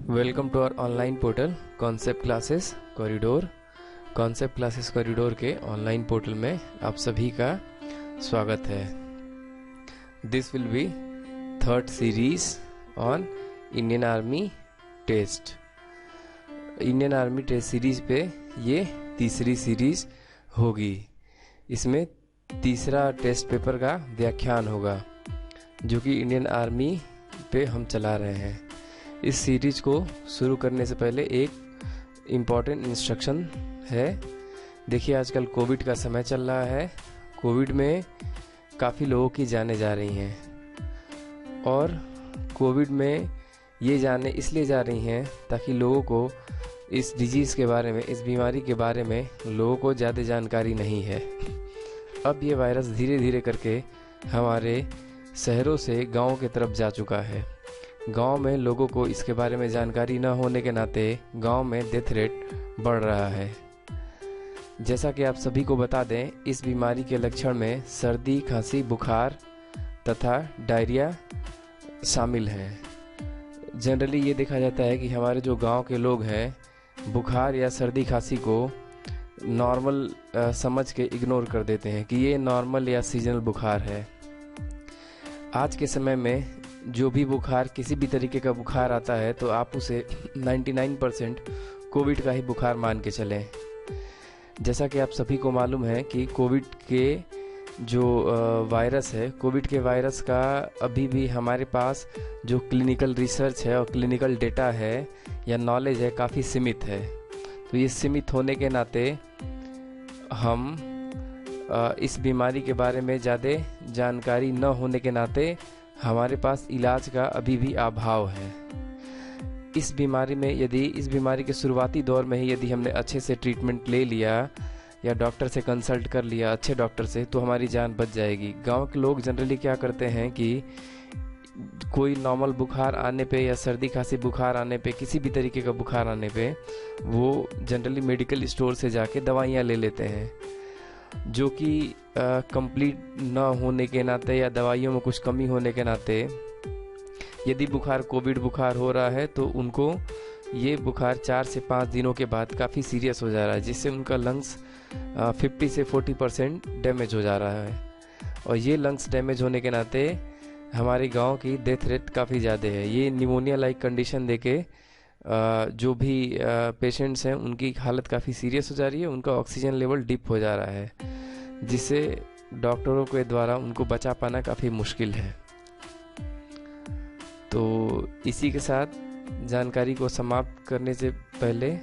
Welcome to our online portal concept classes corridor. Concept classes corridor के online portal में आप सभी का स्वागत है। This will be third series on Indian army test. Indian army test series पे ये तीसरी सीरीज होगी। इसमें तीसरा टेस्ट पेपर का व्याख्यान होगा जो कि इंडियन आर्मी पे हम चला रहे हैं। इस सीरीज को शुरू करने से पहले एक इम्पॉर्टेंट इंस्ट्रक्शन है। देखिए, आजकल कोविड का समय चल रहा है। कोविड में काफ़ी लोगों की जानें जा रही हैं और कोविड में ये जानें इसलिए जा रही हैं ताकि लोगों को इस डिजीज़ के बारे में, इस बीमारी के बारे में लोगों को ज़्यादा जानकारी नहीं है। अब ये वायरस धीरे धीरे करके हमारे शहरों से गाँव की तरफ जा चुका है। गांव में लोगों को इसके बारे में जानकारी न होने के नाते गांव में डेथ रेट बढ़ रहा है। जैसा कि आप सभी को बता दें, इस बीमारी के लक्षण में सर्दी, खांसी, बुखार तथा डायरिया शामिल हैं। जनरली ये देखा जाता है कि हमारे जो गांव के लोग हैं बुखार या सर्दी खांसी को नॉर्मल समझ के इग्नोर कर देते हैं कि ये नॉर्मल या सीजनल बुखार है। आज के समय में जो भी बुखार, किसी भी तरीके का बुखार आता है तो आप उसे 99% कोविड का ही बुखार मान के चलें। जैसा कि आप सभी को मालूम है कि कोविड के जो वायरस है, कोविड के वायरस का अभी भी हमारे पास जो क्लिनिकल रिसर्च है और क्लिनिकल डेटा है या नॉलेज है काफ़ी सीमित है। तो ये सीमित होने के नाते हम इस बीमारी के बारे में ज़्यादा जानकारी न होने के नाते हमारे पास इलाज का अभी भी अभाव है। इस बीमारी में इस बीमारी के शुरुआती दौर में ही यदि हमने अच्छे से ट्रीटमेंट ले लिया या डॉक्टर से कंसल्ट कर लिया, अच्छे डॉक्टर से, तो हमारी जान बच जाएगी। गांव के लोग जनरली क्या करते हैं कि कोई नॉर्मल बुखार आने पे या सर्दी खांसी बुखार आने पे, किसी भी तरीके का बुखार आने पे वो जनरली मेडिकल स्टोर से जाके दवाइयाँ ले लेते हैं, जो कि कंप्लीट न होने के नाते या दवाइयों में कुछ कमी होने के नाते यदि बुखार कोविड बुखार हो रहा है तो उनको ये बुखार 4 से 5 दिनों के बाद काफ़ी सीरियस हो जा रहा है, जिससे उनका लंग्स 50 से 40% डैमेज हो जा रहा है। और ये लंग्स डैमेज होने के नाते हमारे गांव की डेथ रेट काफ़ी ज़्यादा है। ये निमोनिया लाइक कंडीशन देके जो भी पेशेंट्स हैं उनकी हालत काफ़ी सीरियस हो जा रही है, उनका ऑक्सीजन लेवल डिप हो जा रहा है, जिससे डॉक्टरों के द्वारा उनको बचा पाना काफ़ी मुश्किल है। तो इसी के साथ जानकारी को समाप्त करने से पहले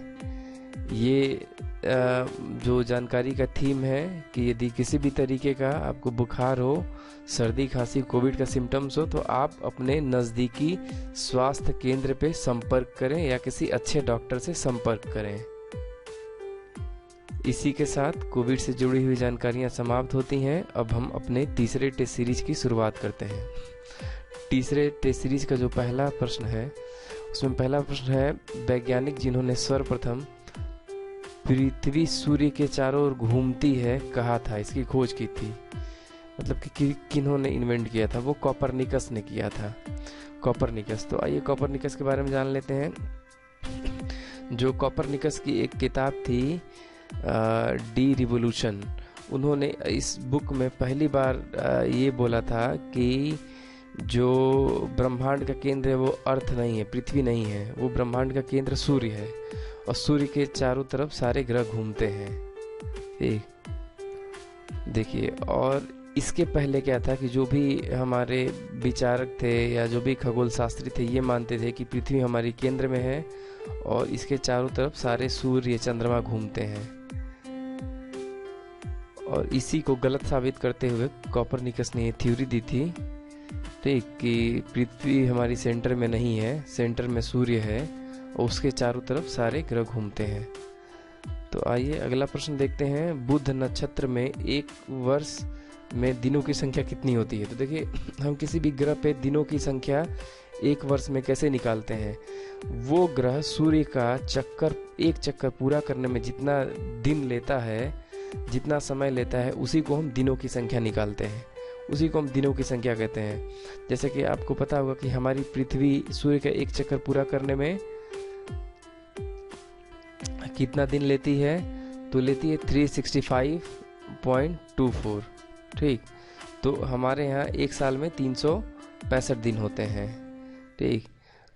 ये जो जानकारी का थीम है कि यदि किसी भी तरीके का आपको बुखार हो, सर्दी खांसी, कोविड का सिम्टम्स हो तो आप अपने नज़दीकी स्वास्थ्य केंद्र पे संपर्क करें या किसी अच्छे डॉक्टर से संपर्क करें। इसी के साथ कोविड से जुड़ी हुई जानकारियां समाप्त होती हैं। अब हम अपने तीसरे टेस्ट सीरीज की शुरुआत करते हैं। तीसरे टेस्ट सीरीज का जो पहला प्रश्न है उसमें पहला प्रश्न है, वैज्ञानिक जिन्होंने सर्वप्रथम पृथ्वी सूर्य के चारों ओर घूमती है कहा था, इसकी खोज की थी, मतलब कि किन्होंने इन्वेंट किया था? वो कोपरनिकस ने किया था, कोपरनिकस। तो आइए कोपरनिकस के बारे में जान लेते हैं। जो कोपरनिकस की एक किताब थी डी रिवोल्यूशन, उन्होंने इस बुक में पहली बार ये बोला था कि जो ब्रह्मांड का केंद्र है वो अर्थ नहीं है, पृथ्वी नहीं है, वो ब्रह्मांड का केंद्र सूर्य है और सूर्य के चारों तरफ सारे ग्रह घूमते हैं। ठीक, देखिए, और इसके पहले क्या था कि जो भी हमारे विचारक थे या जो भी खगोल शास्त्री थे ये मानते थे कि पृथ्वी हमारी केंद्र में है और इसके चारों तरफ सारे सूर्य चंद्रमा घूमते हैं। और इसी को गलत साबित करते हुए कोपरनिकस ने ये थ्योरी दी थी, ठीक, कि पृथ्वी हमारी सेंटर में नहीं है, सेंटर में सूर्य है और उसके चारों तरफ सारे ग्रह घूमते हैं। तो आइए अगला प्रश्न देखते हैं। बुध नक्षत्र में एक वर्ष में दिनों की संख्या कितनी होती है? तो देखिए, हम किसी भी ग्रह पे दिनों की संख्या एक वर्ष में कैसे निकालते हैं? वो ग्रह सूर्य का एक चक्कर पूरा करने में जितना दिन लेता है, जितना समय लेता है, उसी को हम दिनों की संख्या निकालते हैं, उसी को हम दिनों की संख्या कहते हैं। जैसे कि आपको पता होगा कि हमारी पृथ्वी सूर्य का एक चक्कर पूरा करने में कितना दिन लेती है, तो लेती है 365.24। ठीक, तो हमारे यहाँ एक साल में 365 दिन होते हैं। ठीक,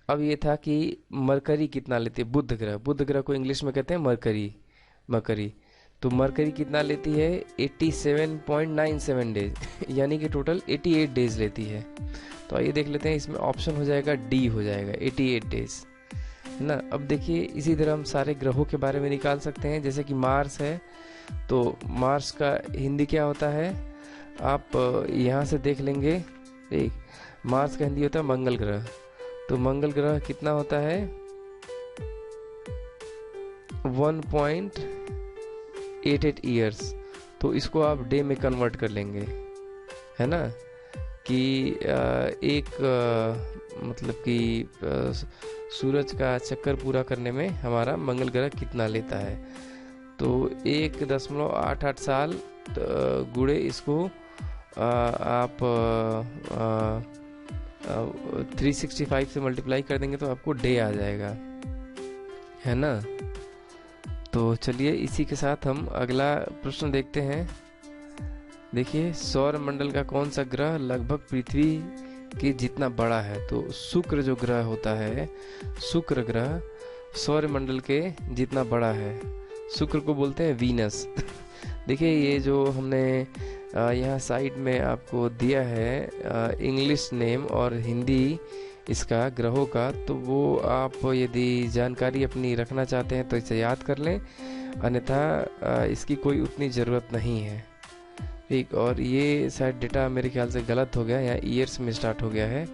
अब ये था कि मरकरी कितना लेती है, बुध ग्रह। बुध ग्रह को इंग्लिश में कहते हैं मरकरी, मरकरी। तो मरकरी कितना लेती है, 87.97 डेज यानी कि टोटल 88 डेज लेती है। तो आइए देख लेते हैं, इसमें ऑप्शन हो जाएगा डी, हो जाएगा 88 डेज, है ना। अब देखिए इसी तरह हम सारे ग्रहों के बारे में निकाल सकते हैं। जैसे कि मार्स है, तो मार्स का हिंदी क्या होता है, आप यहाँ से देख लेंगे। एक मार्स का हिंदी होता है मंगल ग्रह। तो मंगल ग्रह कितना होता है, 1.88 ईयर्स। तो इसको आप डे में कन्वर्ट कर लेंगे, है ना, कि एक मतलब कि सूरज का चक्कर पूरा करने में हमारा मंगल ग्रह कितना लेता है। तो 1.88 साल गुणे इसको आप 365 से मल्टीप्लाई कर देंगे तो आपको डे आ जाएगा, है ना। तो चलिए इसी के साथ हम अगला प्रश्न देखते हैं। देखिए, सौर मंडल का कौन सा ग्रह लगभग पृथ्वी के जितना बड़ा है। तो शुक्र जो ग्रह होता है, शुक्र ग्रह सौर मंडल के जितना बड़ा है। शुक्र को बोलते हैं वीनस। देखिए ये जो हमने यहाँ साइड में आपको दिया है इंग्लिश नेम और हिंदी इसका ग्रहों का, तो वो आप यदि जानकारी अपनी रखना चाहते हैं तो इसे याद कर लें, अन्यथा इसकी कोई उतनी ज़रूरत नहीं है। ठीक, और ये शायद डेटा मेरे ख्याल से गलत हो गया, यहाँ ईयर्स में स्टार्ट हो गया है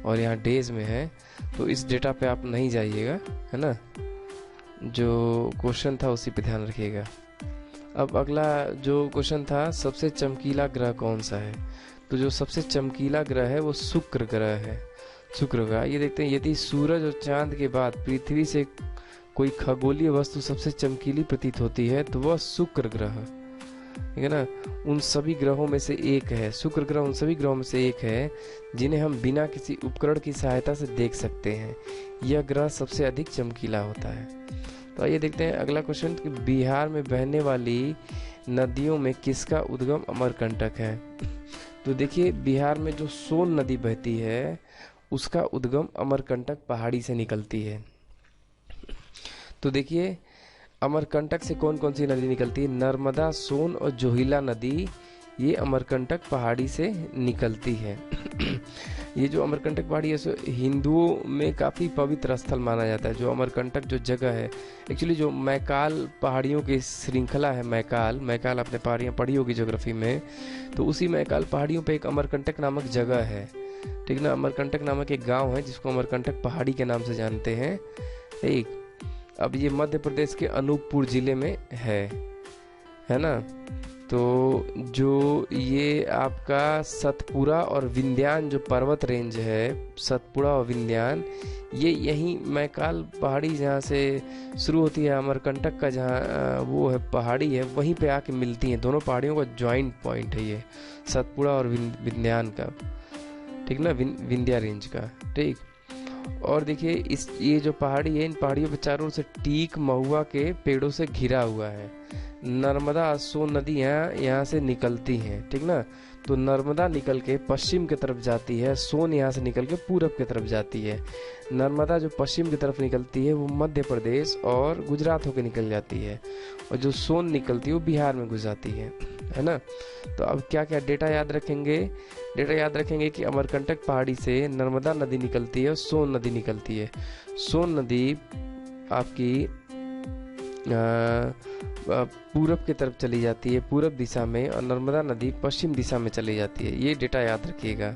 और यहाँ डेज में है, तो इस डेटा पे आप नहीं जाइएगा, है ना। जो क्वेश्चन था उसी पे ध्यान रखिएगा। अब अगला जो क्वेश्चन था, सबसे चमकीला ग्रह कौन सा है। तो जो सबसे चमकीला ग्रह है वो शुक्र ग्रह है, शुक्र ग्रह। ये देखते हैं, यदि सूरज और चांद के बाद पृथ्वी से कोई खगोलीय वस्तु सबसे चमकीली प्रतीत होती है तो वह शुक्र ग्रह, ठीक है ना, उन सभी ग्रहों में से एक है। शुक्र ग्रह उन सभी ग्रहों में से एक है जिन्हें हम बिना किसी उपकरण की सहायता से देख सकते हैं। यह ग्रह सबसे अधिक चमकीला होता है। तो आइए देखते हैं अगला क्वेश्चन कि बिहार में बहने वाली नदियों में किसका उद्गम अमरकंटक है। तो देखिए, बिहार में जो सोन नदी बहती है उसका उद्गम अमरकंटक पहाड़ी से निकलती है। तो देखिए, अमरकंटक से कौन कौन सी नदी निकलती है, नर्मदा, सोन और जोहिला नदी, ये अमरकंटक पहाड़ी से निकलती है। ये जो अमरकंटक पहाड़ी है सो हिंदुओं में काफ़ी पवित्र स्थल माना जाता है। जो अमरकंटक जो जगह है, एक्चुअली जो मैकाल पहाड़ियों की श्रृंखला है, मैकाल आपने पहाड़ियाँ पढ़ी होगी ज्योग्राफी में, तो उसी मैकाल पहाड़ियों पे एक अमरकंटक नामक जगह है, ठीक ना। अमरकंटक नामक एक गाँव है जिसको अमरकंटक पहाड़ी के नाम से जानते हैं। ठीक, अब ये मध्य प्रदेश के अनूपपुर जिले में है ना। तो जो ये आपका सतपुड़ा और विंध्यान जो पर्वत रेंज है, सतपुड़ा और विंध्यान, ये यहीं मैकाल पहाड़ी जहाँ से शुरू होती है, अमरकंटक का जहाँ वो है पहाड़ी है, वहीं पे आके मिलती हैं। दोनों पहाड़ियों का जॉइंट पॉइंट है ये सतपुड़ा और विंध्यान का, ठीक ना, विंध्या रेंज का। ठीक, और देखिए ये जो पहाड़ी है, इन पहाड़ियों पे चारों ओर से टीक महुआ के पेड़ों से घिरा हुआ है। नर्मदा सोन नदी यहाँ से निकलती हैं, ठीक ना। तो नर्मदा निकल के पश्चिम की तरफ जाती है, सोन यहाँ से निकल के पूरब की तरफ जाती है। नर्मदा जो पश्चिम की तरफ निकलती है वो मध्य प्रदेश और गुजरात होकर निकल जाती है, और जो सोन निकलती है वो बिहार में घुस जाती है ना। तो अब क्या क्या डेटा याद रखेंगे, डेटा याद रखेंगे कि अमरकंटक पहाड़ी से नर्मदा नदी निकलती है और सोन नदी निकलती है। सोन नदी आपकी पूरब की तरफ चली जाती है, पूरब दिशा में, और नर्मदा नदी पश्चिम दिशा में चली जाती है। ये डेटा याद रखिएगा,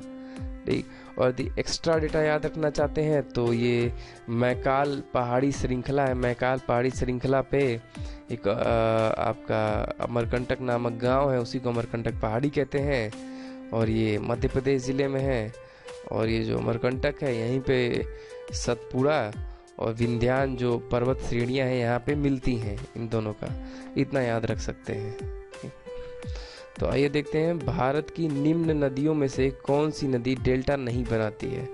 ठीक। और यदि एक्स्ट्रा डेटा याद रखना चाहते हैं तो ये मैकाल पहाड़ी श्रृंखला है, मैकाल पहाड़ी श्रृंखला पे एक आपका अमरकंटक नामक गांव है, उसी को अमरकंटक पहाड़ी कहते हैं, और ये मध्य प्रदेश ज़िले में है। और ये जो अमरकंटक है यहीं पे सतपुड़ा और विंध्यान जो पर्वत श्रेणियां हैं यहाँ पे मिलती हैं, इन दोनों का इतना याद रख सकते हैं। तो आइए देखते हैं, भारत की निम्न नदियों में से कौन सी नदी डेल्टा नहीं बनाती है।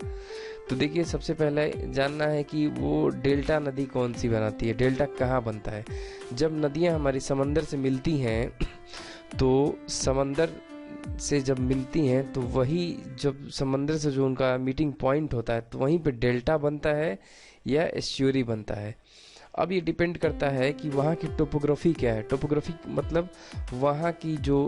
तो देखिए सबसे पहले जानना है कि वो डेल्टा नदी कौन सी बनाती है, डेल्टा कहाँ बनता है। जब नदियाँ हमारी समंदर से मिलती हैं तो समंदर से जब मिलती हैं तो वही जब समंदर से जो उनका मीटिंग पॉइंट होता है तो वहीं पे डेल्टा बनता है या एस्चुरी बनता है। अब ये डिपेंड करता है कि वहाँ की टोपोग्राफी क्या है। टोपोग्राफी मतलब वहाँ की जो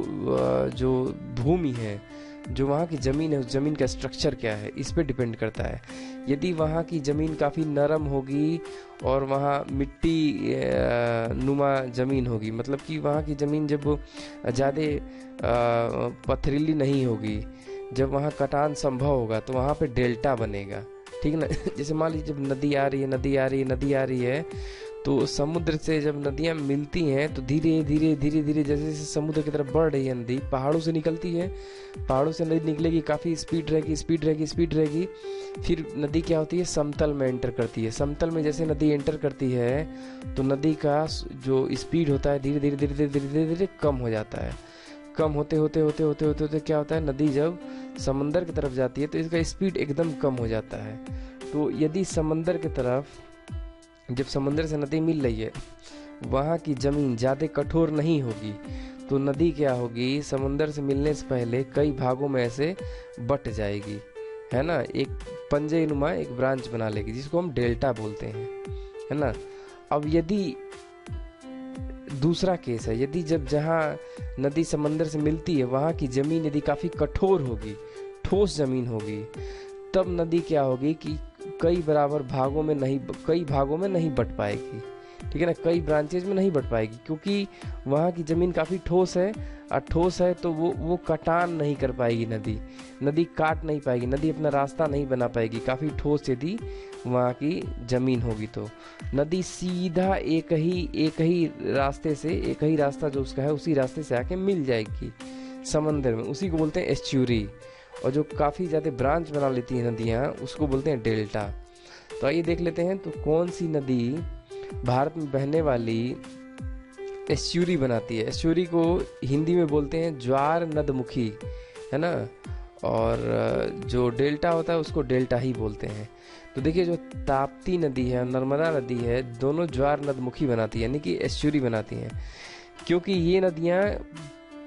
भूमि है, जो वहाँ की ज़मीन है, उस ज़मीन का स्ट्रक्चर क्या है, इस पे डिपेंड करता है। यदि वहाँ की ज़मीन काफ़ी नरम होगी और वहाँ मिट्टी नुमा ज़मीन होगी, मतलब कि वहाँ की ज़मीन जब ज़्यादा पथरीली नहीं होगी, जब वहाँ कटान संभव होगा तो वहाँ पे डेल्टा बनेगा, ठीक ना। जैसे मान लीजिए जब नदी आ रही है तो समुद्र से जब नदियाँ मिलती हैं तो धीरे धीरे जैसे जैसे समुद्र की तरफ बढ़ रही है नदी, पहाड़ों से निकलती है, पहाड़ों से नदी निकलेगी, काफ़ी स्पीड रहेगी, फिर नदी क्या होती है, समतल में एंटर करती है। समतल में जैसे नदी एंटर करती है तो नदी का जो स्पीड होता है धीरे धीरे कम हो जाता है। कम होते क्या होता है, नदी जब समंदर की तरफ जाती है तो इसका स्पीड एकदम कम हो जाता है। तो यदि समंदर की तरफ जब समंदर से नदी मिल रही है वहाँ की ज़मीन ज़्यादा कठोर नहीं होगी तो नदी क्या होगी, समंदर से मिलने से पहले कई भागों में ऐसे बट जाएगी, है ना, एक पंजे नुमा एक ब्रांच बना लेगी जिसको हम डेल्टा बोलते हैं, है ना। अब यदि दूसरा केस है, यदि जब जहाँ नदी समंदर से मिलती है वहाँ की ज़मीन यदि काफ़ी कठोर होगी, ठोस ज़मीन होगी, तब नदी क्या होगी कि कई भागों में नहीं बट पाएगी, ठीक है ना, कई ब्रांचेज में नहीं बट पाएगी, क्योंकि वहाँ की ज़मीन काफ़ी ठोस है, और ठोस है तो वो कटान नहीं कर पाएगी, नदी काट नहीं पाएगी, नदी अपना रास्ता नहीं बना पाएगी। काफ़ी ठोस यदि वहाँ की ज़मीन होगी तो नदी सीधा एक ही रास्ते से, एक ही रास्ता जो उसका है उसी रास्ते से आके मिल जाएगी समंदर में, उसी को बोलते हैं एस्चुरी। और जो काफ़ी ज़्यादा ब्रांच बना लेती हैं नदियाँ उसको बोलते हैं डेल्टा। तो आइए देख लेते हैं तो कौन सी नदी भारत में बहने वाली एस्चुरी बनाती है। एस्चुरी को हिंदी में बोलते हैं ज्वार नदमुखी, है ना, और जो डेल्टा होता है उसको डेल्टा ही बोलते हैं। तो देखिए जो ताप्ती नदी है, नर्मदा नदी है, दोनों ज्वार नदमुखी बनाती है, यानी कि एस्चुरी बनाती हैं, क्योंकि ये नदियाँ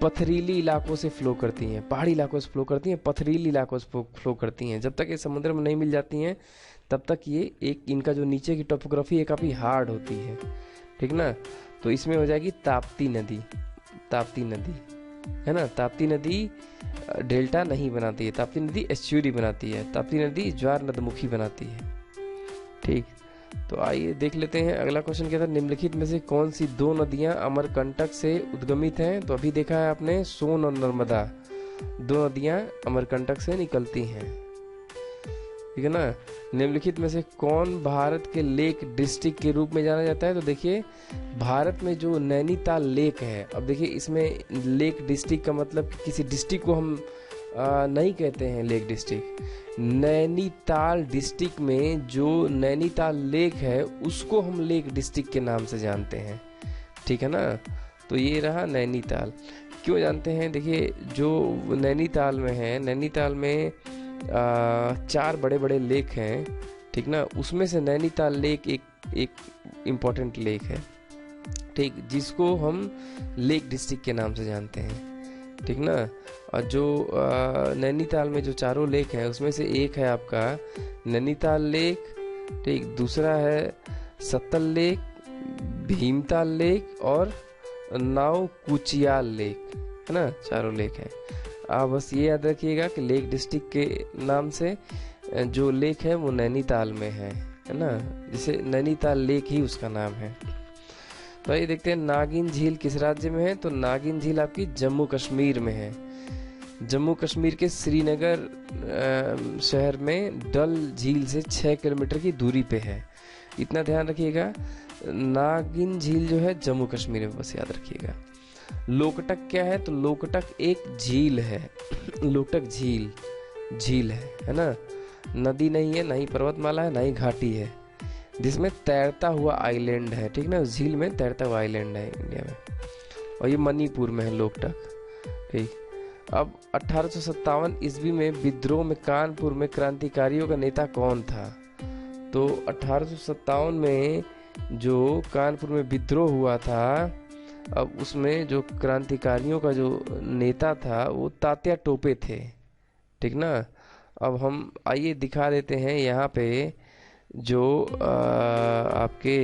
पथरीली इलाकों से फ्लो करती हैं, पहाड़ी इलाकों से फ्लो करती हैं, पथरीली इलाकों से फ्लो करती हैं। जब तक ये समुद्र में नहीं मिल जाती हैं तब तक ये इनका जो नीचे की टोपोग्राफी है काफ़ी हार्ड होती है, ठीक ना। तो इसमें हो जाएगी ताप्ती नदी, है ना। ताप्ती नदी डेल्टा नहीं बनाती है, ताप्ती नदी एस्चुरी बनाती है, ताप्ती नदी ज्वार नदमुखी बनाती है, ठीक। तो आइए देख लेते हैं अगला क्वेश्चन क्या था, निम्नलिखित में से कौन सी दो नदियां अमरकंटक से उद्गमित हैं। तो अभी देखा है आपने सोन और नर्मदा, दो नदियां अमरकंटक से निकलती हैं, ठीक है ना। निम्नलिखित में से कौन भारत के लेक डिस्ट्रिक्ट के रूप में जाना जाता है। तो देखिए भारत में जो नैनीताल लेक है, अब देखिए इसमें लेक डिस्ट्रिक्ट का मतलब किसी डिस्ट्रिक्ट को हम नहीं कहते हैं लेक डिस्ट्रिक्ट। नैनीताल डिस्ट्रिक्ट में जो नैनीताल लेक है उसको हम लेक डिस्ट्रिक्ट के नाम से जानते हैं, ठीक है ना। तो ये रहा नैनीताल। क्यों जानते हैं, देखिए जो नैनीताल में है, नैनीताल में 4 बड़े बड़े लेक हैं, ठीक ना। उसमें से नैनीताल लेक एक इम्पॉर्टेंट लेक है, ठीक, जिसको हम लेक डिस्ट्रिक्ट के नाम से जानते हैं, ठीक ना। और जो नैनीताल में जो चारों लेक हैं उसमें से एक है आपका नैनीताल लेक, ठीक, दूसरा है सत्तल लेक, भीमताल लेक और नावकुचियाल लेक, है ना, चारों लेक हैं। आप बस ये याद रखिएगा कि लेक डिस्ट्रिक्ट के नाम से जो लेक है वो नैनीताल में है ना, जिसे नैनीताल लेक ही उसका नाम है। तो ये देखते हैं नागिन झील किस राज्य में है। तो नागिन झील आपकी जम्मू कश्मीर में है, जम्मू कश्मीर के श्रीनगर शहर में डल झील से 6 किलोमीटर की दूरी पे है, इतना ध्यान रखिएगा। नागिन झील जो है जम्मू कश्मीर में, बस याद रखिएगा। लोकटक क्या है, तो लोकटक एक झील है, लोकटक झील है ना, नदी नहीं है, ना ही पर्वतमाला है, ना ही घाटी है, जिसमें तैरता हुआ आइलैंड है, ठीक ना, उस झील में तैरता हुआ आइलैंड है इंडिया में, और ये मणिपुर में है लोकटक, ठीक। अब 1857 ईस्वी में विद्रोह में कानपुर में क्रांतिकारियों का नेता कौन था? तो 1857 में जो कानपुर में विद्रोह हुआ था, अब उसमें जो क्रांतिकारियों का जो नेता था वो तात्या टोपे थे, ठीक ना। अब हम आइए दिखा देते हैं यहाँ पे जो आपके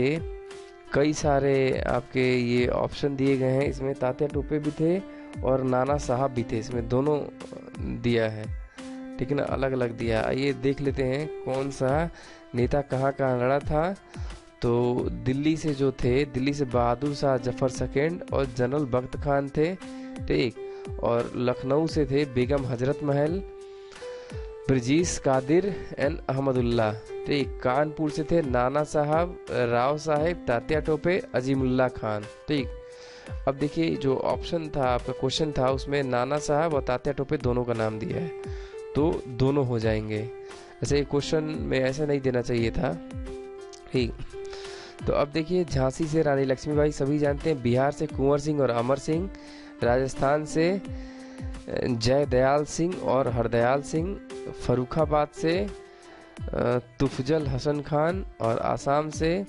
कई सारे आपके ये ऑप्शन दिए गए हैं। इसमें तात्या टोपे भी थे और नाना साहब भी थे, इसमें दोनों दिया है, ठीक है ना, अलग अलग दिया। आइए देख लेते हैं कौन सा नेता कहाँ कहाँ लड़ा था। तो दिल्ली से जो थे, दिल्ली से बहादुर शाह जफर सेकेंड और जनरल बख्त खान थे, ठीक। और लखनऊ से थे बेगम हजरत महल, ब्रजेश कादिर एंड अहमदुल्ला, ठीक। कानपुर से थे नाना साहब, राव साहेब, तात्या टोपे, अजीमुल्ला खान, ठीक। अब देखिए जो ऑप्शन था आपका, क्वेश्चन था, उसमें नाना साहब और तात्या टोपे दोनों का नाम दिया है, तो दोनों हो जाएंगे। ऐसे क्वेश्चन में ऐसा नहीं देना चाहिए था, ठीक। तो अब देखिए झांसी से रानी लक्ष्मीबाई सभी जानते हैं, बिहार से कुंवर सिंह और अमर सिंह, राजस्थान से जय दयाल सिंह और हरदयाल सिंह, फर्रुखाबाद से तुफजल हसन खान और आसाम से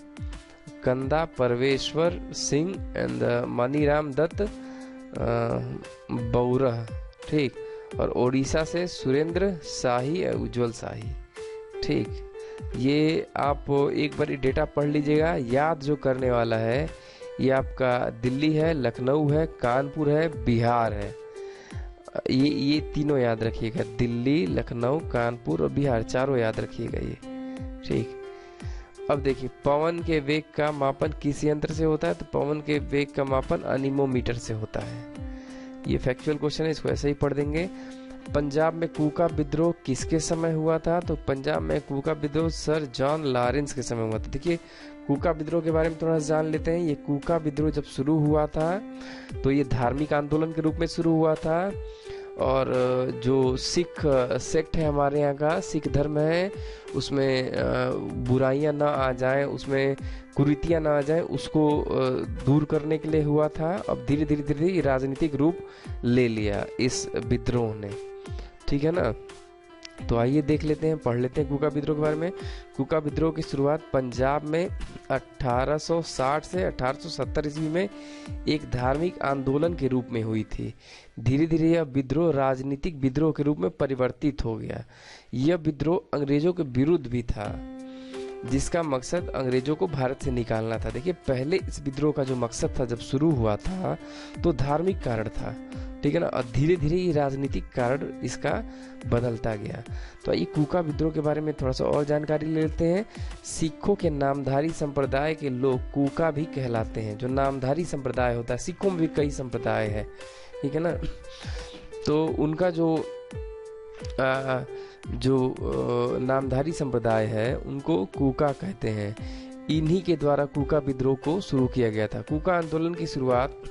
कंदा परवेश्वर सिंह एंड मनीराम दत्त बौरह, ठीक। और ओडिशा से सुरेंद्र शाही और उज्जवल शाही, ठीक। ये आप एक बार डेटा पढ़ लीजिएगा। याद जो करने वाला है ये आपका दिल्ली है, लखनऊ है, कानपुर है, बिहार है। ये तीनों याद रखिएगा, दिल्ली, लखनऊ, कानपुर और बिहार, चारों याद रखिएगा ये, ठीक। अब देखिए पवन के वेग का मापन किस यंत्र से होता है? तो पवन के वेग का मापन अनीमोमीटर से होता है। ये फैक्चुअल क्वेश्चन है, इसको ऐसे ही पढ़ देंगे। पंजाब में कूका विद्रोह किसके समय हुआ था? तो पंजाब में कूका विद्रोह सर जॉन लॉरेंस के समय हुआ था। देखिए कूका विद्रोह के बारे में थोड़ा जान लेते हैं। ये कूका विद्रोह जब शुरू हुआ था तो ये धार्मिक आंदोलन के रूप में शुरू हुआ था, और जो सिख सेक्ट है हमारे यहाँ का, सिख धर्म है, उसमें बुराइयां ना आ जाएं, उसमें कुरीतियां ना आ जाएं, उसको दूर करने के लिए हुआ था। अब धीरे धीरे धीरे ये राजनीतिक रूप ले लिया इस विद्रोह ने, ठीक है ना। तो आइए देख लेते हैं, पढ़ लेते हैं कूका विद्रोह के बारे में। कूका विद्रोह की शुरुआत पंजाब में 1860 से 1870 ईस्वी में एक धार्मिक आंदोलन के रूप में हुई थी। धीरे धीरे यह विद्रोह राजनीतिक विद्रोह के रूप में परिवर्तित हो गया। यह विद्रोह अंग्रेजों के विरुद्ध भी था, जिसका मकसद अंग्रेजों को भारत से निकालना था। देखिए पहले इस विद्रोह का जो मकसद था जब शुरू हुआ था तो धार्मिक कारण था, ठीक है ना, और धीरे धीरे ये राजनीतिक कारण इसका बदलता गया। तो ये कूका विद्रोह के बारे में थोड़ा सा और जानकारी ले लेते हैं। सिखों के नामधारी संप्रदाय के लोग कूका भी कहलाते हैं। जो नामधारी संप्रदाय होता है, सिखों में भी कई संप्रदाय है, ठीक है ना, तो उनका जो नामधारी संप्रदाय है उनको कूका कहते हैं। इन्हीं के द्वारा कूका विद्रोह को शुरू किया गया था। कूका आंदोलन की शुरुआत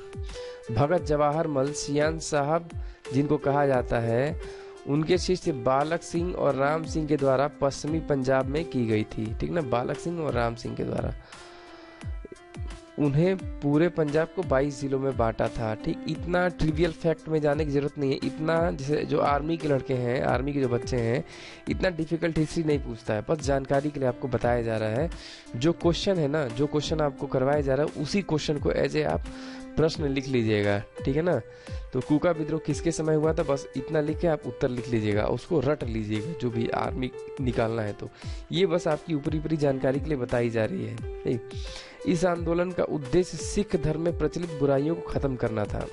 भगत जवाहर मल सियान साहब, जिनको कहा जाता है, उनके शिष्य बालक सिंह और राम सिंह के द्वारा पश्चिमी पंजाब में की गई थी, ठीक ना। बालक सिंह और राम सिंह के द्वारा उन्हें पूरे पंजाब को 22 जिलों में बांटा था, ठीक। इतना ट्रिवियल फैक्ट में जाने की जरूरत नहीं है। इतना जैसे जो आर्मी के लड़के हैं, आर्मी के जो बच्चे हैं, इतना डिफिकल्ट हिस्ट्री नहीं पूछता है, बस जानकारी के लिए आपको बताया जा रहा है। जो क्वेश्चन है ना, जो क्वेश्चन आपको करवाया जा रहा है उसी क्वेश्चन को एज ए आप प्रश्न लिख लीजिएगा, ठीक है ना। तो कूका विद्रोह किसके समय हुआ था, बस इतना लिख के आप उत्तर लिख लीजिएगा, उसको रट लीजिएगा जो भी आर्मी निकालना है। तो ये बस आपकी ऊपरी ऊपरी जानकारी के लिए बताई जा रही है, ठीक। इस आंदोलन का उद्देश्य सिख धर्म में प्रचलित बुराइयों को खत्म करना था,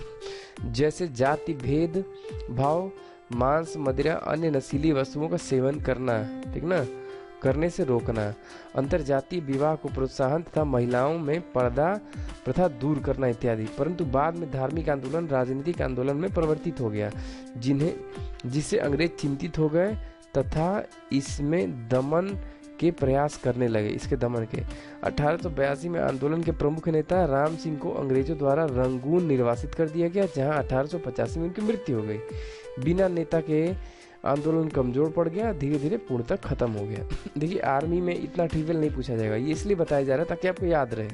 जैसे जाति भेद भाव, मांस, मदिरा, अन्य नशीली वस्तुओं का सेवन करना, ठीक ना, करने से रोकना, अंतरजातीय विवाह को प्रोत्साहन तथा महिलाओं में पर्दा प्रथा दूर करना इत्यादि। परंतु बाद में धार्मिक आंदोलन राजनीतिक आंदोलन में परिवर्तित हो गया, जिससे अंग्रेज चिंतित हो गए तथा इसमें दमन के प्रयास करने लगे, इसके दमन के। 1882 में आंदोलन के प्रमुख नेता राम सिंह को अंग्रेजों द्वारा रंगून निर्वासित कर दिया गया, जहां 1885 में उनकी मृत्यु हो गई। बिना नेता के आंदोलन कमजोर पड़ गया, धीरे धीरे पूर्णतः खत्म हो गया। देखिए आर्मी में इतना ट्रिवियल नहीं पूछा जाएगा, ये इसलिए बताया जा रहा है ताकि आपको याद रहे।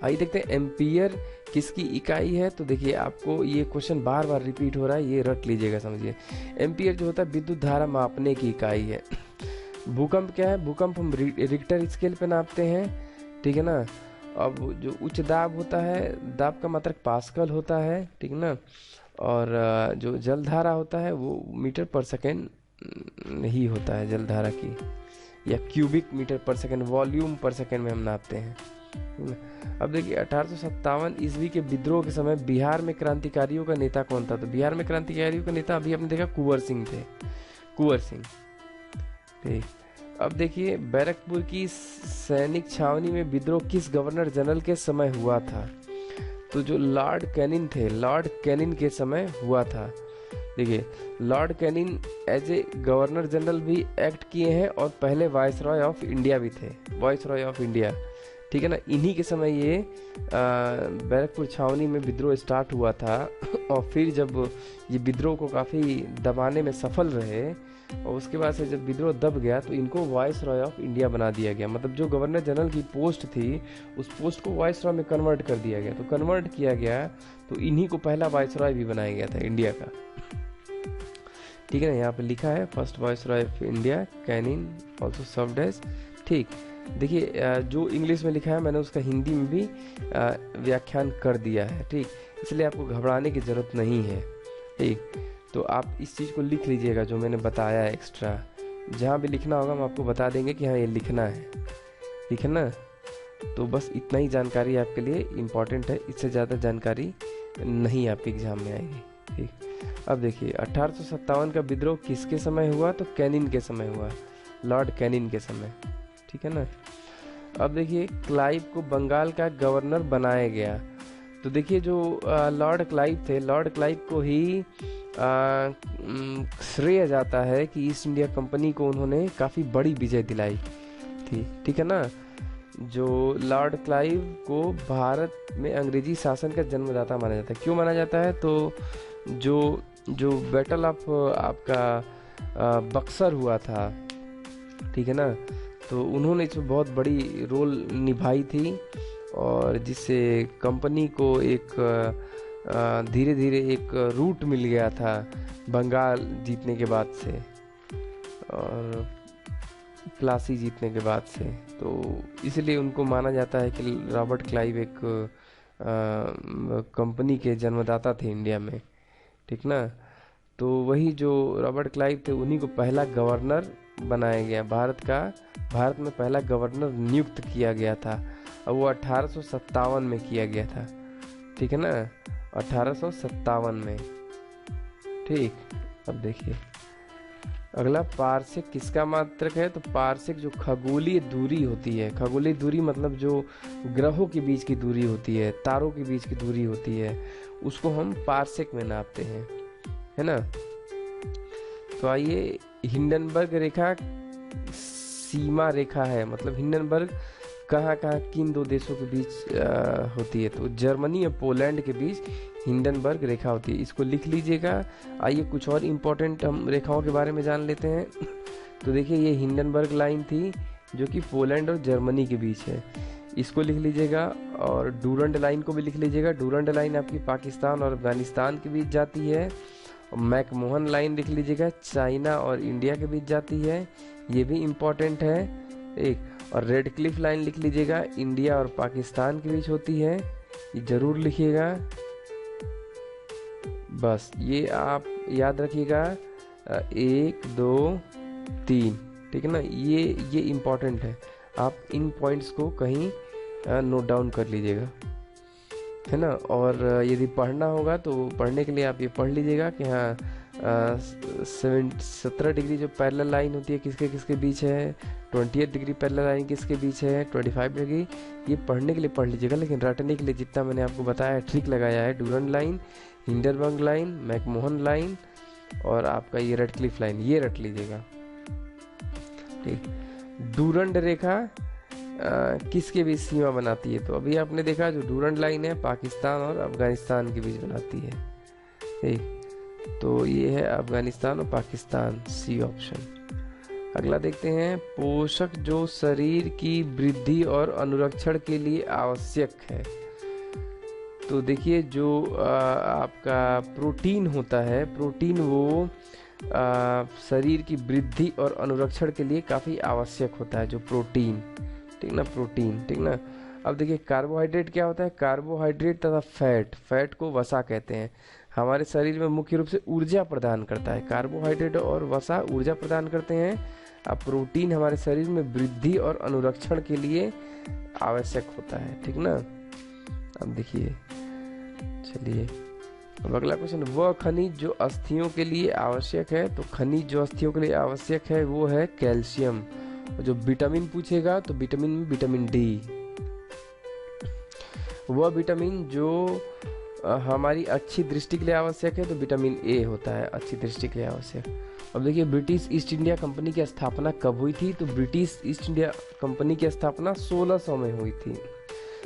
आइए देखते हैं एम्पियर किसकी इकाई है। तो देखिए आपको ये क्वेश्चन बार बार रिपीट हो रहा है, ये रट लीजिएगा, समझिए। एम्पियर जो होता है विद्युत धारा मापने की इकाई है। भूकंप क्या है? भूकंप हम रिक्टर स्केल पे नापते हैं, ठीक है ना। अब जो उच्च दाब होता है, दाब का मात्रक पास्कल होता है, ठीक है ना। और जो जलधारा होता है वो मीटर पर सेकेंड ही होता है जलधारा की, या क्यूबिक मीटर पर सेकेंड, वॉल्यूम पर सेकेंड में हम नापते हैं। अब देखिए 1857 ईस्वी के विद्रोह के समय बिहार में क्रांतिकारियों का नेता कौन था? तो बिहार में क्रांतिकारियों का नेता अभी आपने देखा कुंवर सिंह थे, कुंवर सिंह, ठीक। अब देखिए बैरकपुर की सैनिक छावनी में विद्रोह किस गवर्नर जनरल के समय हुआ था? तो जो लॉर्ड कैनिंग थे, लॉर्ड कैनिंग के समय हुआ था। देखिए Lord Canning as a governor general भी एक्ट किए हैं और पहले वाइसरॉय ऑफ इंडिया भी थे, वाइसरॉय ऑफ इंडिया, ठीक है ना। इन्हीं के समय ये बैरकपुर छावनी में विद्रोह स्टार्ट हुआ था। और फिर जब ये विद्रोह को काफ़ी दबाने में सफल रहे और उसके बाद से जब विद्रोह दब गया तो इनको वाइसरॉय ऑफ इंडिया बना दिया गया। मतलब जो गवर्नर जनरल की पोस्ट थी उस पोस्ट को वाइसरॉय में कन्वर्ट कर दिया गया। तो कन्वर्ट किया गया तो इन्हीं को पहला वाइसरॉय भी बनाया गया था इंडिया का, ठीक है ना। यहाँ पे लिखा है first viceroy of India Canning also served as, ठीक। देखिए जो इंग्लिश में लिखा है मैंने उसका हिंदी में भी व्याख्यान कर दिया है, ठीक। इसलिए आपको घबराने की ज़रूरत नहीं है, ठीक। तो आप इस चीज़ को लिख लीजिएगा जो मैंने बताया है एक्स्ट्रा। जहाँ भी लिखना होगा हम आपको बता देंगे कि हाँ ये लिखना है, ठीक है ना। तो बस इतना ही जानकारी आपके लिए इम्पॉर्टेंट है, इससे ज़्यादा जानकारी नहीं आपके एग्जाम में आएगी, ठीक। अब देखिए 1857 का विद्रोह किसके समय हुआ? तो कैनिंग के समय हुआ, लॉर्ड कैनिंग के समय, ठीक है ना। अब देखिए क्लाइव को बंगाल का गवर्नर बनाया गया। तो देखिए जो लॉर्ड क्लाइव थे, लॉर्ड क्लाइव को ही श्रेय जाता है कि ईस्ट इंडिया कंपनी को उन्होंने काफ़ी बड़ी विजय दिलाई थी, ठीक है ना। जो लॉर्ड क्लाइव को भारत में अंग्रेजी शासन का जन्मदाता माना जाता है। क्यों माना जाता है? तो जो बैटल ऑफ आपका बक्सर हुआ था, ठीक है ना, तो उन्होंने इसमें बहुत बड़ी रोल निभाई थी और जिससे कंपनी को एक धीरे धीरे एक रूट मिल गया था बंगाल जीतने के बाद से और प्लासी जीतने के बाद से। तो इसलिए उनको माना जाता है कि रॉबर्ट क्लाइव एक कंपनी के जन्मदाता थे इंडिया में, ठीक ना। तो वही जो रॉबर्ट क्लाइव थे उन्हीं को पहला गवर्नर बनाया गया, भारत में पहला गवर्नर नियुक्त किया गया था और वो 1857 में किया गया था, ठीक है ना, 1857 में, ठीक। अब देखिए अगला पारसेक किसका मात्रक है? तो पारसेक जो खगोलीय दूरी होती है, खगोलीय दूरी मतलब जो ग्रहों के बीच की दूरी होती है, तारों के बीच की दूरी होती है, उसको हम पारसेक में नापते हैं, है ना। तो आइए हिंडनबर्ग रेखा सीमा रेखा है, मतलब हिंडनबर्ग कहाँ किन दो देशों के बीच होती है? तो जर्मनी और पोलैंड के बीच हिंडनबर्ग रेखा होती है, इसको लिख लीजिएगा। आइए कुछ और इम्पोर्टेंट हम रेखाओं के बारे में जान लेते हैं। तो देखिए ये हिंडनबर्ग लाइन थी जो कि पोलैंड और जर्मनी के बीच है, इसको लिख लीजिएगा। और डूरंड लाइन को भी लिख लीजिएगा, डूरंड लाइन आपकी पाकिस्तान और अफगानिस्तान के बीच जाती है। और मैकमोहन लाइन लिख लीजिएगा, चाइना और इंडिया के बीच जाती है, ये भी इम्पोर्टेंट है, एक। और रेड क्लिफ लाइन लिख लीजिएगा, इंडिया और पाकिस्तान के बीच होती है, ये जरूर लिखिएगा। बस ये आप याद रखिएगा, 1 2 3, ठीक है ना, ये इम्पोर्टेंट है, आप इन पॉइंट्स को कहीं नोट डाउन कर लीजिएगा, है ना। और यदि पढ़ना होगा तो पढ़ने के लिए आप ये पढ़ लीजिएगा कि हाँ 17 डिग्री जो पैरेलल लाइन होती है किसके किसके बीच है, 28 डिग्री पैरेलल लाइन किसके बीच है, 25 डिग्री, ये पढ़ने के लिए पढ़ लीजिएगा। लेकिन रटने के लिए जितना मैंने आपको बताया ट्रिक लगाया है, Durand line, Hindenburg line, McMahon line और आपका ये रेड क्लिफ लाइन, ये रट लीजिएगा, ठीक। डूरंड रेखा किसके बीच सीमा बनाती है? तो अभी आपने देखा जो डूरंड लाइन है पाकिस्तान और अफगानिस्तान के बीच बनाती है, ठीक। तो ये है अफगानिस्तान और पाकिस्तान, सी ऑप्शन। अगला देखते हैं, पोषक जो शरीर की वृद्धि और अनुरक्षण के लिए आवश्यक है। तो देखिए जो आपका प्रोटीन होता है, प्रोटीन वो शरीर की वृद्धि और अनुरक्षण के लिए काफ़ी आवश्यक होता है, जो प्रोटीन, ठीक ना, प्रोटीन, ठीक ना। अब देखिए कार्बोहाइड्रेट क्या होता है, कार्बोहाइड्रेट तथा फैट को वसा कहते हैं। हमारे शरीर में मुख्य रूप से ऊर्जा प्रदान करता है, कार्बोहाइड्रेट और वसा ऊर्जा प्रदान करते हैं। अब प्रोटीन हमारे शरीर में वृद्धि और अनुरक्षण के लिए आवश्यक होता है, ठीक ना। अब देखिए, चलिए अब अगला क्वेश्चन, वह खनिज जो अस्थियों के लिए आवश्यक है। तो खनिज जो अस्थियों के लिए आवश्यक है वो है कैल्शियम। और जो विटामिन पूछेगा तो विटामिन में विटामिन डी, वह विटामिन जो हमारी अच्छी दृष्टि के लिए आवश्यक है तो विटामिन ए होता है, अच्छी दृष्टि के लिए आवश्यक। अब देखिए ब्रिटिश ईस्ट इंडिया कंपनी की स्थापना कब हुई थी। तो ब्रिटिश ईस्ट इंडिया कंपनी की स्थापना 1600 में हुई थी,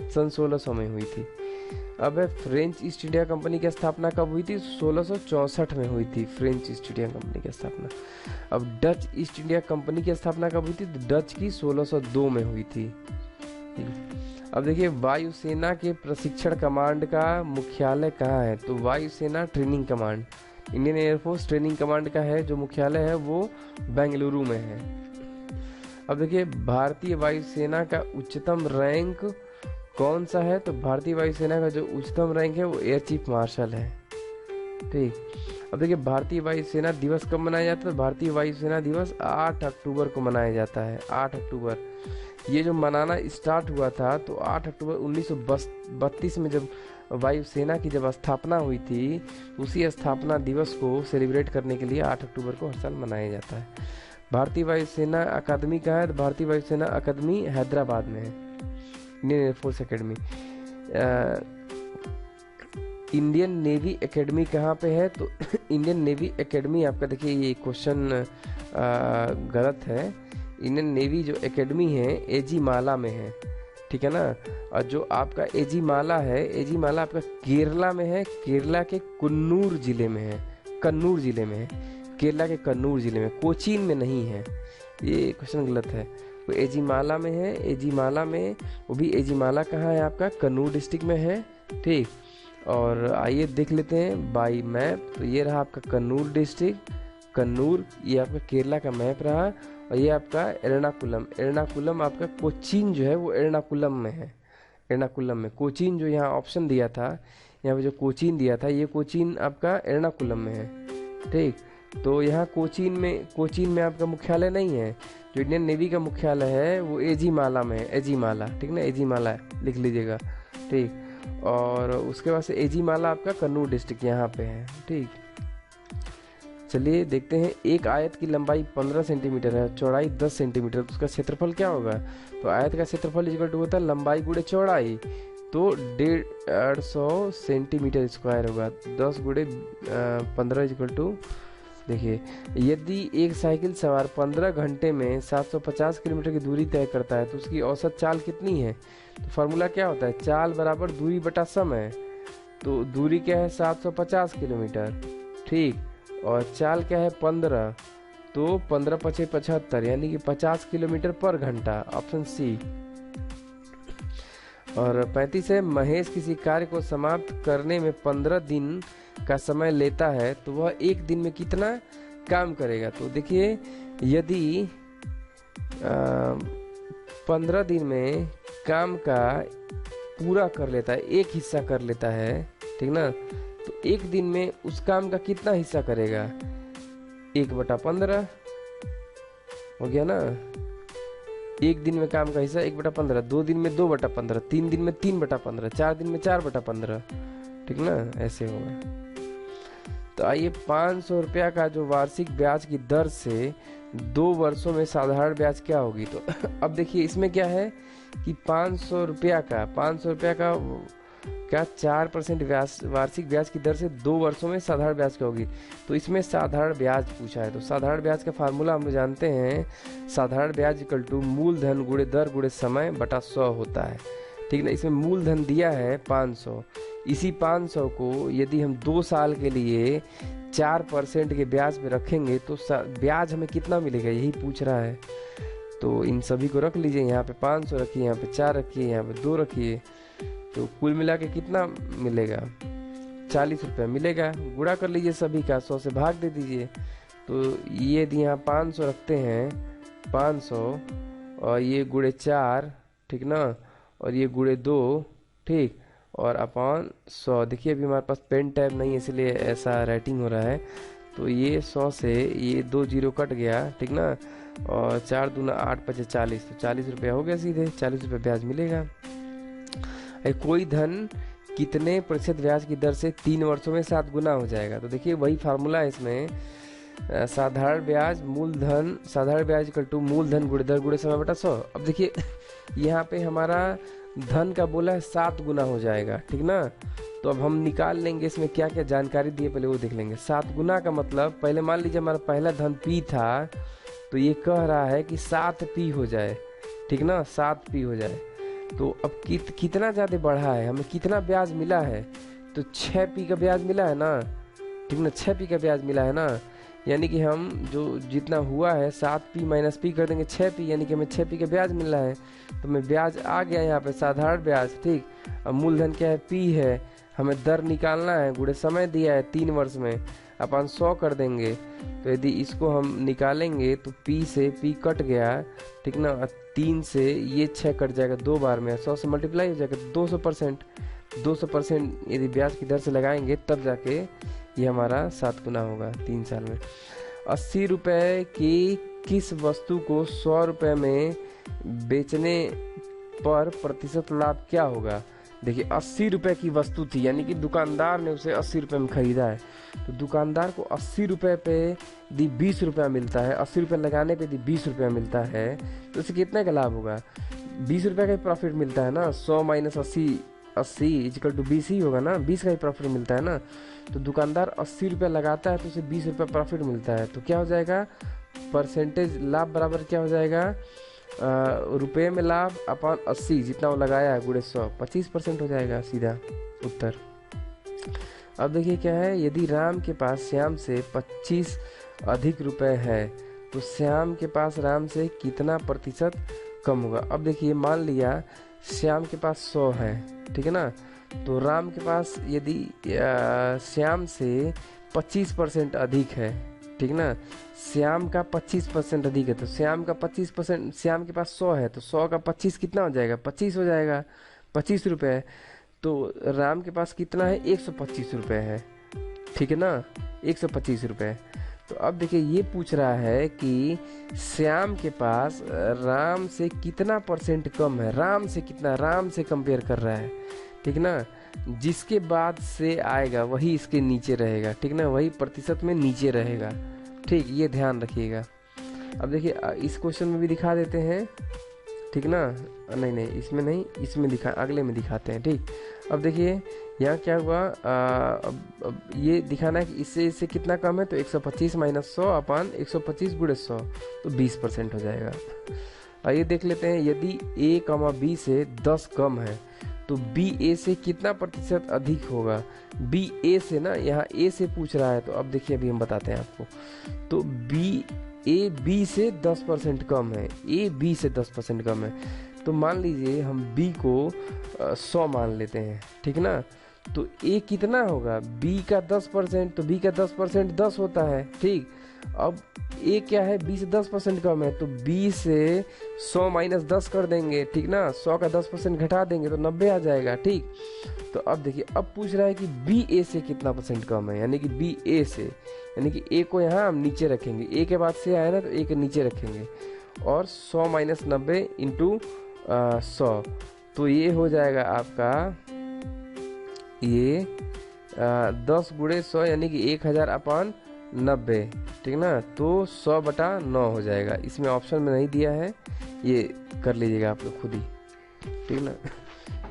सन 1600 में हुई थी। अब फ्रेंच ईस्ट इंडिया कंपनी की स्थापना कब हुई थी। 1664 में हुई थी फ्रेंच ईस्ट इंडिया कंपनी की स्थापना। अब डच ईस्ट इंडिया कंपनी की स्थापना कब हुई थी। तो डच की 1602 में हुई थी। अब देखिए वायुसेना के प्रशिक्षण कमांड का मुख्यालय कहाँ है। तो वायुसेना training command, Indian air force training command का है जो मुख्यालय है वो बेंगलुरु में है। अब देखिए भारतीय वायुसेना का उच्चतम रैंक कौन सा है। तो भारतीय वायुसेना का जो उच्चतम रैंक है वो एयर चीफ मार्शल है, ठीक। अब देखिए भारतीय वायुसेना दिवस कब मनाया जाता है। भारतीय वायुसेना दिवस 8 अक्टूबर को मनाया जाता है, 8 अक्टूबर। ये जो मनाना स्टार्ट हुआ था तो 8 अक्टूबर 1932 में जब वायुसेना की जब स्थापना हुई थी, उसी स्थापना दिवस को सेलिब्रेट करने के लिए 8 अक्टूबर को हर साल मनाया जाता है। भारतीय वायुसेना अकादमी कहाँ है। तो भारतीय वायुसेना अकादमी हैदराबाद में है, Indian air force academy. Indian navy academy कहाँ पे है। तो इंडियन नेवी एकेडमी आपका, देखिए ये क्वेश्चन गलत है। इंडियन नेवी जो एकेडमी है एजीमाला में है, ठीक है ना। और जो आपका एजीमाला है, एजीमाला आपका केरला में है, केरला के कन्नूर जिले में है, कन्नूर जिले में है, केरला के कन्नूर जिले में, कोचीन में नहीं है। ये क्वेश्चन गलत है। वो एजीमाला में है, एजीमाला में, वो भी एजीमाला कहाँ है आपका, कन्नूर डिस्ट्रिक्ट में है, ठीक। और आइए देख लेते हैं बाई मैप। तो ये रहा आपका कन्नूर डिस्ट्रिक्ट, कन्नूर, ये आपका केरला का मैप रहा। और ये आपका एर्नाकुलम, एर्नाकुलम आपका कोचीन जो है वो एर्नाकुलम में है, एर्नाकुलम में। कोचीन जो यहाँ ऑप्शन दिया था, यहाँ पे जो कोचीन दिया था, ये कोचीन आपका एर्नाकुलम में है, ठीक। तो यहाँ कोचीन में आपका मुख्यालय नहीं है। जो इंडियन नेवी का मुख्यालय है वो एजीमाला में है, एजीमाला, ठीक ना, एजीमाला लिख लीजिएगा, ठीक। और उसके बाद से एजीमाला आपका कन्नूर डिस्ट्रिक्ट यहाँ पे है, ठीक। चलिए देखते हैं, एक आयत की लंबाई 15 सेंटीमीटर है, चौड़ाई 10 सेंटीमीटर, तो उसका क्षेत्रफल क्या होगा। तो आयत का क्षेत्रफल इक्वल टू होता है लंबाई गुणे चौड़ाई, तो 150 सेंटीमीटर स्क्वायर होगा। 10 गुणे 15 इक्वल टू, देखिए यदि एक साइकिल सवार 15 घंटे में 750 किलोमीटर की दूरी तय करता है तो उसकी औसत चाल कितनी है। तो फार्मूला क्या होता है, चाल बराबर दूरी बटा समय। तो दूरी क्या है 750 किलोमीटर, ठीक। और चाल क्या है 15, तो 15 पचे 75, यानी कि 50 किलोमीटर पर घंटा, ऑप्शन सी। और 35 है, महेश किसी कार्य को समाप्त करने में 15 दिन का समय लेता है तो वह एक दिन में कितना काम करेगा। तो देखिए यदि 15 दिन में काम का पूरा कर लेता है, एक हिस्सा कर लेता है, ठीक ना, तो एक दिन में उस काम का कितना हिस्सा करेगा, 1/15 हो गया ना। एक दिन में काम का हिस्सा 1/15, 2 दिन में 2/15, 3 दिन में 3/15, 4 दिन में 4/15, ठीक ना, ऐसे होगा। तो आइए 500 रुपया का जो वार्षिक ब्याज की दर से 2 वर्षों में साधारण ब्याज क्या होगी। तो अब देखिए इसमें क्या है कि 500 रुपया का क्या 4% वार्षिक ब्याज की दर से 2 वर्षों में साधारण ब्याज क्या होगी। तो इसमें साधारण ब्याज पूछा है, तो साधारण ब्याज का फार्मूला हम जानते हैं, साधारण ब्याज इक्वल टू मूलधन गुणे दर गुणे समय बटा 100 होता है, ठीक ना। इसमें मूलधन दिया है 500, इसी 500 को यदि हम 2 साल के लिए 4% के ब्याज पे रखेंगे तो ब्याज हमें कितना मिलेगा, यही पूछ रहा है। तो इन सभी को रख लीजिए, यहाँ पे 500 रखिए, यहाँ पे 4 रखिए, यहाँ पे 2 रखिए, तो कुल मिला के कितना मिलेगा, 40 रुपये मिलेगा। गुणा कर लीजिए सभी का, 100 से भाग दे दीजिए। तो ये यदि यहाँ 500 रखते हैं, 500 और ये गुणे 4, ठीक ना, और ये गुणे 2, ठीक, और अपॉन 100। देखिए अभी हमारे पास पेन टैब नहीं है इसलिए ऐसा राइटिंग हो रहा है। तो ये 100 से ये 2 जीरो कट गया, ठीक ना, और 4 दूना 8 पचे 40, तो 40 रुपया हो गया सीधे, 40 रुपये ब्याज मिलेगा। कोई धन कितने प्रतिशत ब्याज की दर से 3 वर्षों में 7 गुना हो जाएगा। तो देखिए वही फार्मूला है इसमें, साधारण ब्याज मूलधन, साधारण ब्याज इक्वल टू मूलधन गुणे दर गुणे समय बटा 100। अब देखिए यहाँ पे हमारा धन का बोला है 7 गुना हो जाएगा, ठीक ना। तो अब हम निकाल लेंगे इसमें क्या क्या जानकारी दी है, पहले वो देख लेंगे। 7 गुना का मतलब, पहले मान लीजिए हमारा पहला धन P था, तो ये कह रहा है कि 7P हो जाए, ठीक ना, 7P हो जाए। तो अब कितना ज़्यादा बढ़ा है, हमें कितना ब्याज मिला है, तो 6P का ब्याज मिला है ना, ठीक ना, 6P का ब्याज मिला है ना। यानी कि हम जो जितना हुआ है 7P माइनस P कर देंगे 6P, यानी कि हमें 6P का ब्याज मिल रहा है। तो हमें ब्याज आ गया यहाँ पे साधारण ब्याज, ठीक। अब मूलधन क्या है, P है, हमें दर निकालना है, गुणे समय दिया है 3 वर्ष में, अपन 100 कर देंगे। तो यदि इसको हम निकालेंगे तो P से P कट गया, ठीक ना, 3 से ये 6 कट जाएगा 2 बार में, 100 से मल्टीप्लाई हो जाएगा 200%। 200% यदि ब्याज की दर से लगाएंगे तब जाके ये हमारा 7 गुना होगा 3 साल में। 80 रुपये की किस वस्तु को 100 रुपये में बेचने पर प्रतिशत लाभ क्या होगा। देखिए 80 रुपये की वस्तु थी, यानी कि दुकानदार ने उसे 80 रुपये में खरीदा है। तो दुकानदार को 80 रुपये पे यदि 20 रुपया मिलता है, 80 रुपये लगाने पे यदि 20 रुपया मिलता है, तो उसे कितने का लाभ होगा, 20 रुपये का ही प्रॉफिट मिलता है ना। 100 माइनस 80 इक्वल टू 20 ही होगा ना, 20 का ही प्रॉफिट मिलता है ना। तो दुकानदार 80 रुपया लगाता है तो उसे 20 रुपया प्रॉफिट मिलता है। तो क्या हो जाएगा, परसेंटेज लाभ बराबर क्या हो जाएगा, रुपये में लाभ अपॉन 80 जितना वो लगाया है गुणे 100, 25% हो जाएगा सीधा उत्तर। अब देखिए क्या है, यदि राम के पास श्याम से 25 अधिक रुपए है तो श्याम के पास राम से कितना प्रतिशत कम होगा। अब देखिए मान लिया श्याम के पास 100 है, ठीक है ना, तो राम के पास यदि श्याम से 25% अधिक है, ठीक ना, श्याम का 25% अधिक है, तो श्याम का 25%, श्याम के पास 100 है तो 100 का 25 कितना हो जाएगा, 25 हो जाएगा, 25 रुपये। तो राम के पास कितना है, 125 रुपये है, ठीक है ना, 125 रुपये। तो अब देखिए ये पूछ रहा है कि श्याम के पास राम से कितना परसेंट कम है, राम से कितना, राम से कंपेयर कर रहा है, ठीक ना। जिसके बाद से आएगा वही इसके नीचे रहेगा, ठीक ना, वही प्रतिशत में नीचे रहेगा, ठीक, ये ध्यान रखिएगा। अब देखिए इस क्वेश्चन में भी दिखा देते हैं, ठीक ना, नहीं इसमें नहीं, इसमें दिखा, अगले में दिखाते हैं, ठीक। अब देखिए यहाँ क्या हुआ, अब ये दिखाना है कि इससे कितना कम है, तो 125 माइनस 100 अपान 125 गुणे 100, तो 20% हो जाएगा। आइए देख लेते हैं, यदि A, B से 10 कम है तो B A से कितना प्रतिशत अधिक होगा। B A से ना, यहाँ A से पूछ रहा है, तो अब देखिए अभी हम बताते हैं आपको। तो A B से 10% कम है, A B से 10% कम है, तो मान लीजिए हम B को 100 मान लेते हैं, ठीक ना। तो A कितना होगा, B का 10%, तो B का 10% 10 होता है, ठीक। अब A क्या है, B से 10% कम है, तो B से 100 माइनस 10 कर देंगे, ठीक ना, 100 का 10% घटा देंगे तो 90 आ जाएगा, ठीक। तो अब देखिए अब पूछ रहा है कि B A से कितना परसेंट कम है, यानी कि B A से, यानी कि A को यहाँ हम नीचे रखेंगे, A के बाद से आया ना तो A के नीचे रखेंगे, और 100 माइनस 90 इंटू 100, तो ये हो जाएगा आपका ये 10 गुणे 100 यानी कि 1000 अपान 90, ठीक ना, तो 100/9 हो जाएगा। इसमें ऑप्शन में नहीं दिया है, ये कर लीजिएगा आप लोग खुद ही, ठीक ना।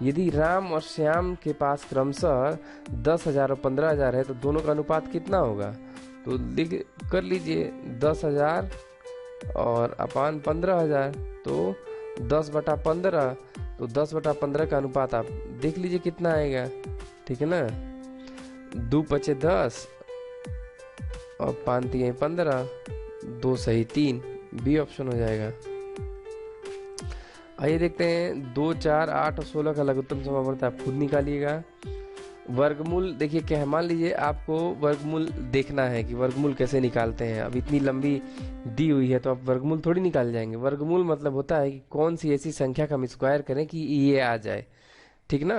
यदि राम और श्याम के पास क्रमशः 10,000 और 15,000 है तो दोनों का अनुपात कितना होगा। तो कर लीजिए 10,000 और अपान 15,000, तो 10/15, तो 10/15 का अनुपात आप देख लीजिए कितना आएगा, ठीक है ना। 2 पचे 10 और 5 3 15, 2 सही 3, बी ऑप्शन हो जाएगा। आइए देखते हैं 2 4 8 और 16 का लघुत्तम समावर्त आप खुद निकालिएगा। वर्गमूल देखिए क्या है, मान लीजिए आपको वर्गमूल देखना है कि वर्गमूल कैसे निकालते हैं। अब इतनी लंबी दी हुई है तो आप वर्गमूल थोड़ी निकाल जाएंगे। वर्गमूल मतलब होता है कि कौन सी ऐसी संख्या का हम स्क्वायर करें कि ये आ जाए, ठीक ना।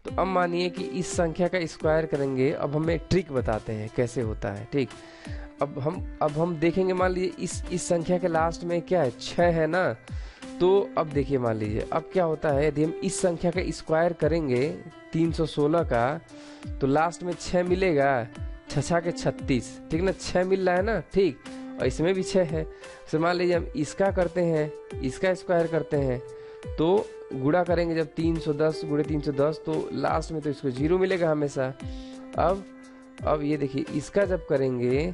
तो अब मानिए कि इस संख्या का स्क्वायर करेंगे। अब हमें ट्रिक बताते हैं कैसे होता है, ठीक। अब हम देखेंगे, मान लीजिए इस संख्या के लास्ट में क्या है, 6 है ना। तो अब देखिए मान लीजिए अब क्या होता है, यदि हम इस संख्या का स्क्वायर करेंगे 316 का, तो लास्ट में 6 मिलेगा, 6 के 36, ठीक ना। 6 मिल रहा है ना, ठीक। और इसमें भी 6 है। तो मान लीजिए हम इसका करते हैं, इसका स्क्वायर करते हैं, तो गुणा करेंगे जब 310 गुणे 310, तो लास्ट में तो इसको 0 मिलेगा हमेशा। अब ये देखिए इसका जब करेंगे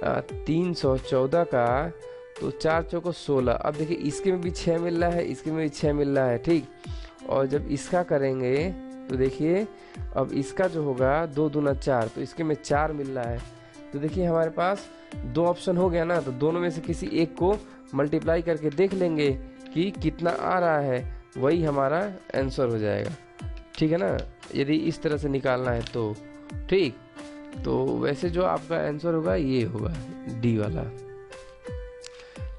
314 का, तो 4 चौको 16। अब देखिए इसके में भी 6 मिल रहा है, इसके में भी 6 मिल रहा है, ठीक। और जब इसका करेंगे तो देखिए अब इसका जो होगा 2 दूना 4, तो इसके में 4 मिल रहा है। तो देखिए हमारे पास 2 ऑप्शन हो गया ना, तो दोनों में से किसी एक को मल्टीप्लाई करके देख लेंगे कि कितना आ रहा है, वही हमारा आंसर हो जाएगा, ठीक है ना। यदि इस तरह से निकालना है तो, ठीक। तो वैसे जो आपका आंसर होगा ये होगा डी वाला।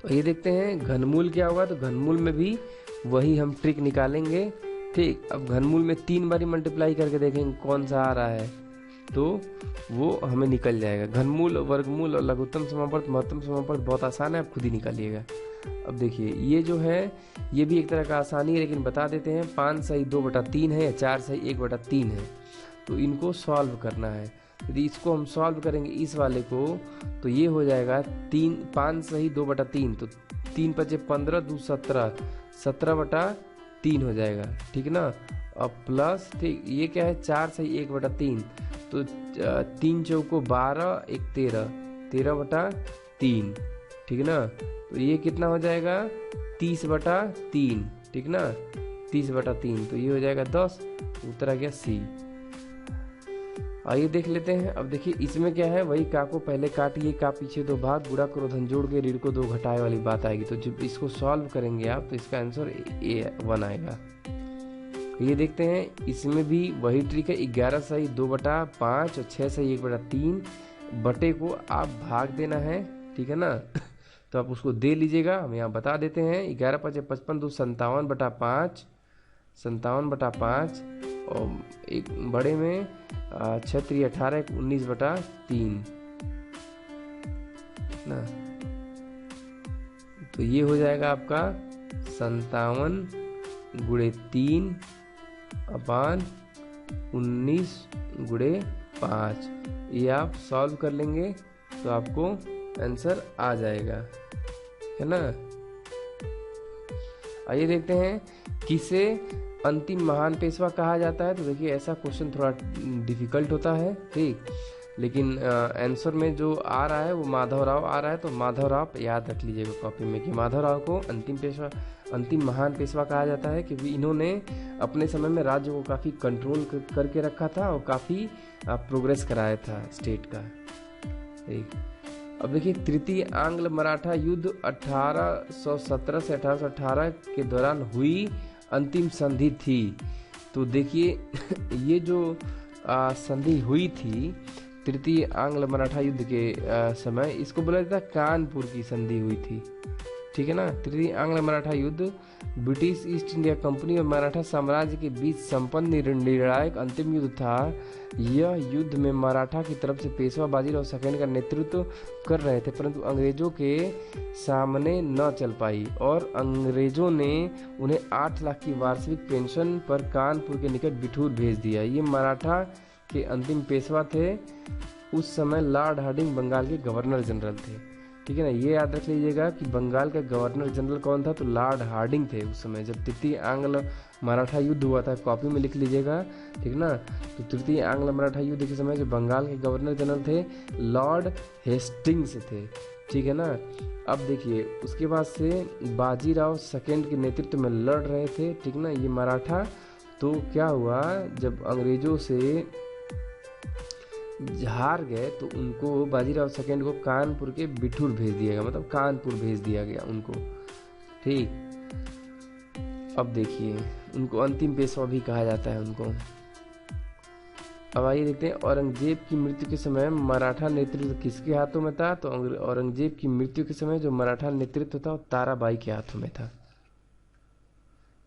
तो ये देखते हैं घनमूल क्या होगा। तो घनमूल में भी वही हम ट्रिक निकालेंगे, ठीक। अब घनमूल में 3 बारी मल्टीप्लाई करके देखेंगे कौन सा आ रहा है, तो वो हमें निकल जाएगा। घनमूल, वर्गमूल और लघुत्तम समावर्त, महत्तम समावर्त बहुत आसान है, आप खुद ही निकालिएगा। अब देखिए ये जो है ये भी एक तरह का आसानी है, लेकिन बता देते हैं। 5 सही 2/3 है या 4 सही 1/3 है, तो इनको सॉल्व करना है। यदि इसको हम सॉल्व करेंगे इस वाले को, तो ये हो जाएगा 5 सही 2/3, तो 3 पचे 15, 2 17, 17/3 हो जाएगा, ठीक ना। अब प्लस, ठीक, ये क्या है 4 सही 1/3, तो 3 चौको 12, 1 13, 13/3, ठीक ना। तो ये कितना हो जाएगा 30/3, ठीक ना। 30/3, तो ये हो जाएगा 10, उत्तर आ गया सी। आइए देख लेते हैं। अब देखिए इसमें क्या है, वही का को पहले काटिए, का पीछे 2 भाग, गुणा करो धन जोड़ के, ऋण को 2 घटाए वाली बात आएगी। तो जब इसको सॉल्व करेंगे आप, तो इसका आंसर A1 आएगा। ये देखते हैं इसमें भी वही ट्रिक है। 11 सही 2/5 और 6 सही 1/3, बटे को आप भाग देना है, ठीक है ना। तो आप उसको दे लीजिएगा, हम यहाँ बता देते हैं। 11 पचे 55, 2 57/5, 57/5, और एक बड़े में 6 3 18, 19/3 ना। तो ये हो जाएगा आपका 57 गुणे 3 अपान 19 गुणे 5। ये आप सॉल्व कर लेंगे तो आपको आंसर आ जाएगा, है ना। आइए देखते हैं किसे अंतिम महान पेशवा कहा जाता है। तो देखिए ऐसा क्वेश्चन थोड़ा डिफिकल्ट होता है, ठीक, लेकिन आंसर में जो आ रहा है वो माधवराव आ रहा है। तो माधवराव याद रख लीजिएगा कॉपी में कि माधवराव को अंतिम महान पेशवा कहा जाता है, क्योंकि इन्होंने अपने समय में राज्य को काफ़ी कंट्रोल करके रखा था और काफ़ी प्रोग्रेस कराया था स्टेट का, ठीक। अब देखिए तृतीय आंग्ल मराठा युद्ध 1817 से 1818 के दौरान हुई अंतिम संधि थी। तो देखिए ये जो संधि हुई थी तृतीय आंग्ल मराठा युद्ध के समय, इसको बोला जाता है कानपुर की संधि हुई थी, ठीक है ना। तृतीय आंग्ल मराठा युद्ध ब्रिटिश ईस्ट इंडिया कंपनी और मराठा साम्राज्य के बीच संपन्न निर्णायक अंतिम युद्ध था। यह युद्ध में मराठा की तरफ से पेशवा बाजीराव सेकंड का नेतृत्व कर रहे थे, परंतु अंग्रेजों के सामने न चल पाई और अंग्रेजों ने उन्हें 8 लाख की वार्षिक पेंशन पर कानपुर के निकट बिठूर भेज दिया। ये मराठा के अंतिम पेशवा थे। उस समय लॉर्ड हार्डिंग बंगाल के गवर्नर जनरल थे, ठीक है ना। ये याद रख लीजिएगा कि बंगाल का गवर्नर जनरल कौन था, तो लॉर्ड हार्डिंग थे उस समय जब तृतीय आंग्ल मराठा युद्ध हुआ था। कॉपी में लिख लीजिएगा, ठीक ना। तो तृतीय आंग्ल मराठा युद्ध के समय जो बंगाल के गवर्नर जनरल थे लॉर्ड हेस्टिंग्स थे, ठीक है ना। अब देखिए उसके बाद से बाजीराव सेकंड के नेतृत्व में लड़ रहे थे, ठीक ना। ये मराठा तो क्या हुआ, जब अंग्रेजों से हार गए तो उनको बाजीराव सेकेंड को कानपुर के बिठूर भेज दिया गया, मतलब कानपुर भेज दिया गया उनको। ठीक, अब देखिए उनको अंतिम पेशवा भी कहा जाता है उनको। अब आइए देखते हैं औरंगजेब की मृत्यु के समय मराठा नेतृत्व किसके हाथों में था। तो औरंगजेब की मृत्यु के समय जो मराठा नेतृत्व था वो ताराबाई के हाथों में था।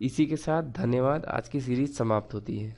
इसी के साथ धन्यवाद, आज की सीरीज समाप्त होती है।